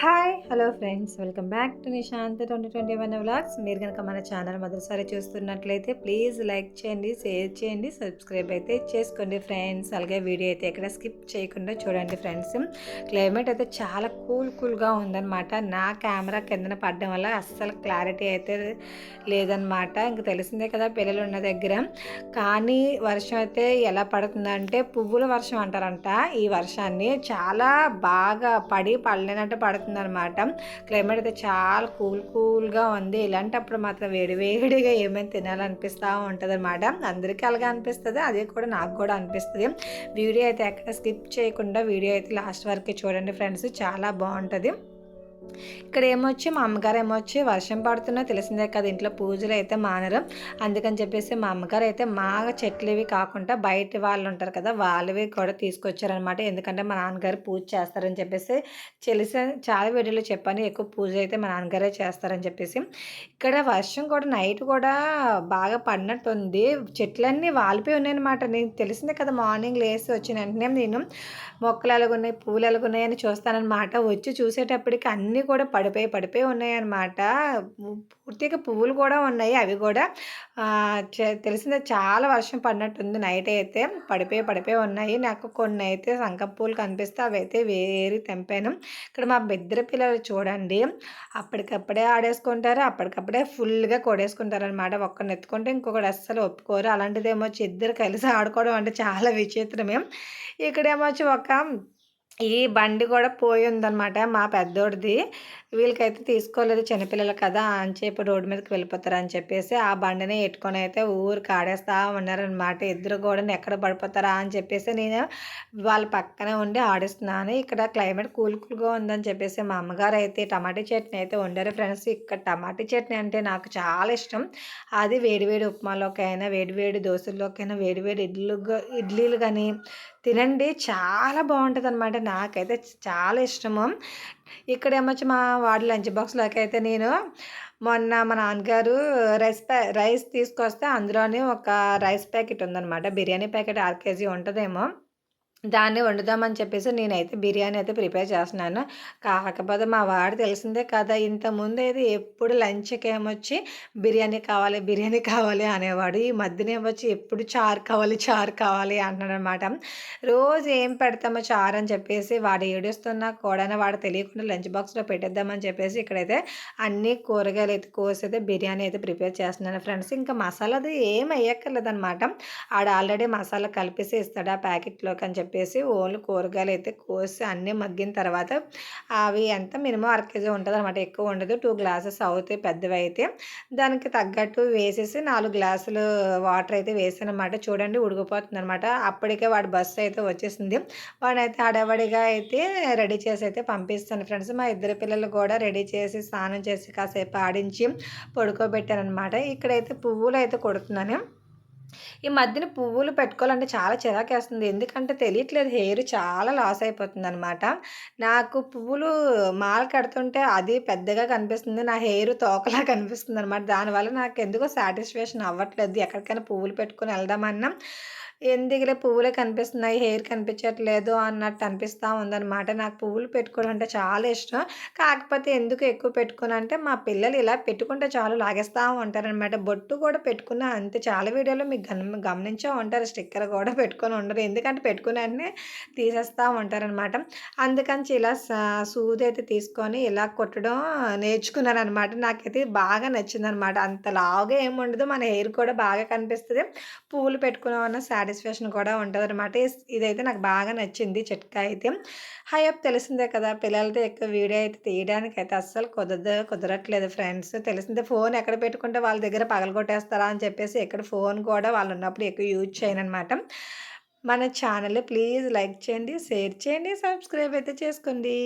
Hi hello friends, welcome back to Nishant 2021 vlogs. మీరు కనుక మన ఛానల్ మొదటిసారి చూస్తున్నట్లయితే ప్లీజ్ లైక్ చేయండి, షేర్ చేయండి, సబ్స్క్రైబ్ అయితే చేసుకోండి ఫ్రెండ్స్. అలాగే వీడియో అయితే ఎక్కడ స్కిప్ చేయకుండా చూడండి ఫ్రెండ్స్. క్లైమేట్ అయితే చాలా కూల్గా ఉందన్నమాట. నా కెమెరా కిందన పడడం వల్ల అస్సలు క్లారిటీ అయితే లేదనమాట. ఇంక తెలిసిందే కదా పిల్లలు ఉన్న దగ్గర. కానీ వర్షం అయితే ఎలా పడుతుందంటే పువ్వుల వర్షం అంటారంట. ఈ వర్షాన్ని చాలా బాగా పడలేనట్టు పడుతుందనమాట. క్లైమేట్ అయితే చాలా కూల్గా ఉంది. ఇలాంటప్పుడు మాత్రం వేడిగా ఏమైనా తినాలనిపిస్తూ ఉంటుంది అనమాట. అందరికీ అలాగే అనిపిస్తుంది, అదే కూడా నాకు కూడా అనిపిస్తుంది. వీడియో అయితే ఎక్కడ స్కిప్ చేయకుండా వీడియో అయితే లాస్ట్ వరకు చూడండి ఫ్రెండ్స్, చాలా బాగుంటుంది. ఇక్కడ ఏమొచ్చి మా అమ్మగారు ఏమొచ్చి వర్షం పడుతున్నా తెలిసిందే కదా, ఇంట్లో పూజలు అయితే మానరు. అందుకని చెప్పేసి మా అమ్మగారు అయితే మా చెట్లు ఇవి కాకుండా బయట వాళ్ళు ఉంటారు కదా, వాళ్ళవి కూడా తీసుకొచ్చారనమాట. ఎందుకంటే మా నాన్నగారు పూజ చేస్తారని చెప్పేసి చాలా వీడియోలో చెప్పాను, ఎక్కువ పూజ అయితే మా నాన్నగారే చేస్తారని చెప్పేసి. ఇక్కడ వర్షం కూడా నైట్ కూడా బాగా పడినట్టుంది. చెట్లన్నీ వాలిపోయి ఉన్నాయన్నమాట. నేను తెలిసిందే కదా, మార్నింగ్ లేసి వచ్చిన వెంటనే నేను మొక్కలు ఎలాగున్నాయి, పూలు ఎలాగున్నాయి అని చూస్తానన్నమాట. వచ్చి చూసేటప్పటికి అన్నీ కూడా పడిపోయి ఉన్నాయన్నమాట. పూర్తిగా పువ్వులు కూడా ఉన్నాయి. అవి కూడా తెలిసిందే చాలా వర్షం పడినట్టుంది. నైట్ అయితే పడిపోయి ఉన్నాయి. నాకు కొన్ని అయితే సంకం పూలు కనిపిస్తే అవి అయితే వేరి తెంపాను. ఇక్కడ మా ఇద్దరు పిల్లలు చూడండి, అప్పటికప్పుడే ఆడేసుకుంటారు, అప్పటికప్పుడే ఫుల్గా కొడేసుకుంటారు అనమాట. ఒక్కరిని ఎత్తుకుంటే ఇంకొకటి అస్సలు ఒప్పుకోరు. అలాంటిదేమో వచ్చి ఇద్దరు కలిసి ఆడుకోవడం అంటే చాలా విచిత్రమే. ఇక్కడేమో వచ్చి ఈ బండి కూడా పోయిందనమాట మా పెద్దోడిది. వీళ్ళకైతే తీసుకోలేదు, చిన్నపిల్లలు కదా అని చెప్పి రోడ్డు మీదకి వెళ్ళిపోతారు అని చెప్పేసి ఆ బండిని ఎట్టుకొని అయితే ఊరికి ఆడేస్తూ ఉన్నారనమాట. ఇద్దరు కూడా ఎక్కడ పడిపోతారా అని చెప్పేసి నేను వాళ్ళ పక్కనే ఉండి ఆడిస్తున్నాను. ఇక్కడ క్లైమేట్ కూల్గా ఉందని చెప్పేసి మా అమ్మగారు అయితే టమాటా చట్నీ అయితే వండారు ఫ్రెండ్స్. ఇక్కడ టమాటా చట్నీ అంటే నాకు చాలా ఇష్టం. అది వేడివేడి ఉప్మాలోకైనా, వేడివేడి దోశల్లోకైనా, వేడివేడి ఇడ్లీలు కానీ తినండి, చాలా బాగుంటుందన్నమాట. నాకైతే చాలా ఇష్టము. ఇక్కడేమొచ్చి మా వాడి లంచ్ బాక్స్లోకి అయితే నేను మొన్న మా నాన్నగారు రైస్ తీసుకొస్తే అందులోనే ఒక రైస్ ప్యాకెట్ ఉందన్నమాట. బిర్యానీ ప్యాకెట్ 6 కేజీ ఉంటుందేమో. దాన్ని వండుదామని చెప్పేసి నేనైతే బిర్యానీ అయితే ప్రిపేర్ చేస్తున్నాను. కాకపోతే మా వాడు తెలిసిందే కదా, ఇంతకుముందు అయితే ఎప్పుడు లంచ్కి ఏమొచ్చి బిర్యానీ కావాలి అనేవాడు. ఈ మధ్యన ఏమొచ్చి ఎప్పుడు చారు కావాలి అంటున్నాడనమాట. రోజు ఏం పెడతామో చారు అని చెప్పేసి వాడు ఏడుస్తున్నా కూడా వాడు తెలియకుండా లంచ్ బాక్స్లో పెట్టేద్దామని చెప్పేసి ఇక్కడైతే అన్ని కూరగాయలు అయితే కోసి అయితే బిర్యానీ అయితే ప్రిపేర్ చేస్తున్నాను ఫ్రెండ్స్. ఇంకా మసాలాది ఏం వేయక్కర్లేదనమాట. ఆడ ఆల్రెడీ మసాలా కలిపేసి ఇస్తాడు ఆ ప్యాకెట్లోకి అని చెప్పేసి ఓన్లీ కూరగాయలు అయితే కోసి అన్నీ మగ్గిన తర్వాత అవి ఎంత మినిమం 1 కేజీ ఉంటుంది అనమాట. ఎక్కువ ఉండదు. 2 గ్లాసెస్ అవుతాయి పెద్దవి అయితే. దానికి తగ్గట్టు వేసేసి 4 గ్లాసులు వాటర్ అయితే వేసానమాట. చూడండి ఉడికిపోతుంది అనమాట. అప్పటికే వాడి బస్సు అయితే వచ్చేసింది. వాడైతే హడావడిగా అయితే రెడీ చేసి అయితే పంపిస్తాను ఫ్రెండ్స్. మా ఇద్దరు పిల్లలు కూడా రెడీ చేసి స్నానం చేసి కాసేపు ఆడించి పడుకోబెట్టాను అనమాట. ఇక్కడైతే పువ్వులు అయితే కొడుతున్నాను. ఈ మధ్యన పువ్వులు పెట్టుకోవాలంటే చాలా చిరాకేస్తుంది. ఎందుకంటే తెలియట్లేదు, హెయిర్ చాలా లాస్ అయిపోతుందనమాట. నాకు పువ్వులు మాల కడుతుంటే అది పెద్దగా కనిపిస్తుంది. నా హెయిర్ తోకలా కనిపిస్తుందనమాట. దానివల్ల నాకెందుకో సాటిస్ఫాక్షన్ అవ్వట్లేదు. ఎక్కడికైనా పువ్వులు పెట్టుకొని వెళ్దామన్నా ఎందుకులే పువ్వులే కనిపిస్తున్నాయి, హెయిర్ కనిపించట్లేదు అన్నట్టు అనిపిస్తూ ఉందనమాట. నాకు పువ్వులు పెట్టుకోవడం అంటే చాలా ఇష్టం. కాకపోతే ఎందుకు ఎక్కువ పెట్టుకోనంటే మా పిల్లలు ఇలా పెట్టుకుంటే చాలు లాగేస్తూ ఉంటారనమాట. బొట్టు కూడా పెట్టుకున్నా అంతే. చాలా వీడియోలో మీకు గమనించే ఉంటారు, స్టిక్కర్ కూడా పెట్టుకొని ఉండరు. ఎందుకంటే పెట్టుకుని వెంటనే తీసేస్తూ ఉంటారనమాట. అందుకని ఇలా సూది అయితే తీసుకొని ఇలా కుట్టడం నేర్చుకున్నానమాట. నాకైతే బాగా నచ్చిందనమాట. అంత లావుగా ఏమి ఉండదు, మన హెయిర్ కూడా బాగా కనిపిస్తుంది, పువ్వులు పెట్టుకున్నామన్న సాటిస్ఫాక్షన్ కూడా ఉంటుందన్నమాట. ఇదైతే నాకు బాగా నచ్చింది చిట్కా అయితే. తెలిసిందే కదా, పిల్లలతో ఎక్కువ వీడియో అయితే తీయడానికి అయితే అస్సలు కుదరట్లేదు ఫ్రెండ్స్. తెలిసిందే ఫోన్ ఎక్కడ పెట్టుకుంటే వాళ్ళ దగ్గర పగలగొట్టేస్తారా అని చెప్పేసి ఎక్కడ ఫోన్ కూడా వాళ్ళు ఉన్నప్పుడు ఎక్కువ యూజ్ చేయననమాట. మన ఛానల్ ప్లీజ్ లైక్ చేయండి, షేర్ చేయండి, సబ్స్క్రైబ్ అయితే చేసుకోండి.